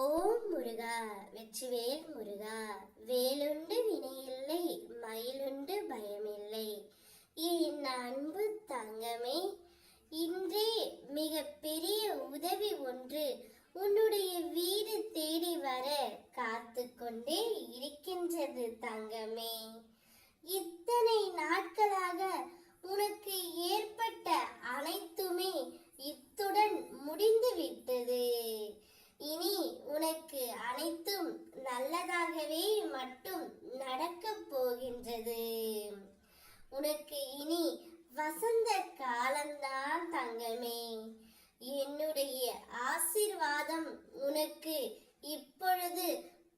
ஓம் முருகா, வெற்றிவேல் முருகா. வேலுண்டு வினையில்லை, மயிலுண்டு பயமில்லை. என் அன்பு தங்கமே, இன்றே மிக பெரிய உதவி ஒன்று உன்னுடைய வீடு தேடி வர காத்து கொண்டே இருக்கின்றது தங்கமே. இத்தனை நாட்களாக உனக்கு ஏற்பட்ட அனைத்துமே இத்துடன் முடிந்து விட்டது. இனி உனக்கு அனைத்தும் நல்லதாகவே மட்டும் நடக்கப் போகின்றது. உனக்கு இனி வசந்த காலம்தான் தங்கமே. என்னுடைய ஆசீர்வாதம் உனக்கு இப்பொழுது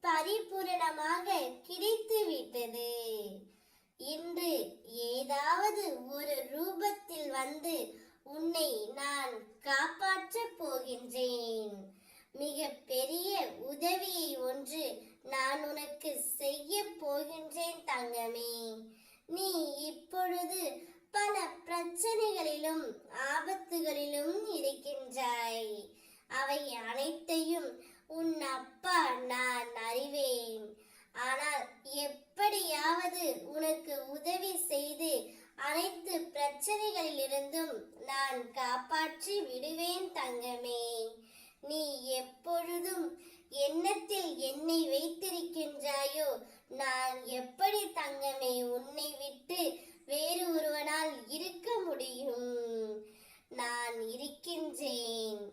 பரிபூரணமாக கிடைத்து விட்டது. இன்று ஏதாவது ஒரு ரூபத்தில் வந்து உன்னை நான் காப்பாற்றப் போகின்றேன். மிக பெரிய உதவியை ஒன்று நான் உனக்கு செய்ய போகின்றேன் தங்கமே. நீ இப்பொழுது பல பிரச்சனைகளிலும் ஆபத்துகளிலும் இருக்கின்றாய். அவை அனைத்தையும் உன் அப்பா நான் அறிவேன். ஆனால் எப்படியாவது உனக்கு உதவி செய்து அனைத்து பிரச்சனைகளிலிருந்தும் நான் காப்பாற்றி விடுவேன் தங்கமே. நீ எப்பொழுதும் எண்ணத்தில் என்னை வைத்திருக்கின்றாயோ, நான் எப்படி தங்கமே உன்னை விட்டு வேறு ஒருவனால் இருக்க முடியும்? நான் இருக்கின்றேன்.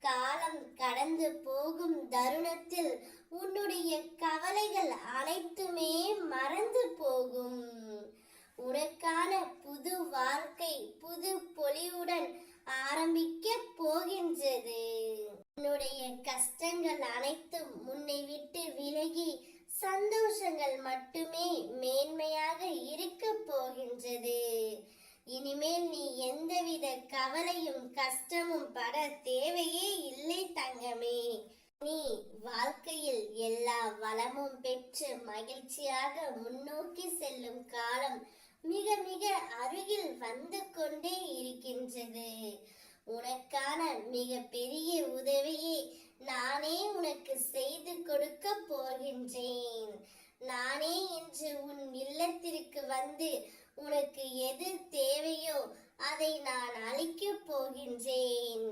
காலம் கடந்து போகும் தருணத்தில் உன்னுடைய கவலைகள் அனைத்துமே மறந்து போகும். உனக்கான புது வாழ்க்கை புது பொலிவுடன் ஆரம்பிக்க போகின்றது. உன்னுடைய கஷ்டங்கள் அனைத்தும் உன்னை விட்டு விலகி சந்தோஷங்கள் மட்டுமே மேன்மையாக இருக்க போகின்றது. இனிமேல் நீ எந்தவித கவலையும் கஷ்டமும் பட தேவையே இல்லை தங்கமே. நீ வாழ்க்கையில் எல்லா வளமும் பெற்று மகிழ்ச்சியாக முன்னோக்கி செல்லும் காலம் மிக மிக அருகில் வந்து கொண்டே இருக்கின்றது. உனக்கான மிக பெரிய உதவியை நானே உனக்கு செய்து கொடுக்க போகின்றேன். நானே இன்று உன் இல்லத்திற்கு வந்து உனக்கு எது தேவையோ அதை நான் அளிக்கப் போகின்றேன்.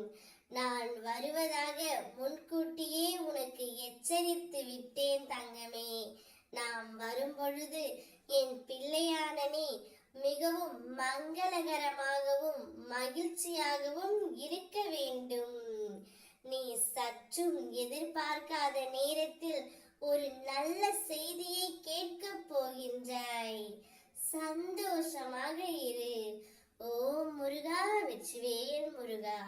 நான் வருவதாக முன்கூட்டியே உனக்கு எச்சரித்து விட்டேன் தங்கமே. நாம் வரும்பொழுது என் பிள்ளையான நீ மிகவும் மங்களகரமாகவும் மகிழ்ச்சியாகவும் இருக்க வேண்டும். நீ சற்றும் எதிர்பார்க்காத நேரத்தில் ஒரு நல்ல செய்தியை கேட்கப் போகின்றாய். சந்தோஷமாக இரு. ஓம் முருகா, வெற்றிவேல் முருகா.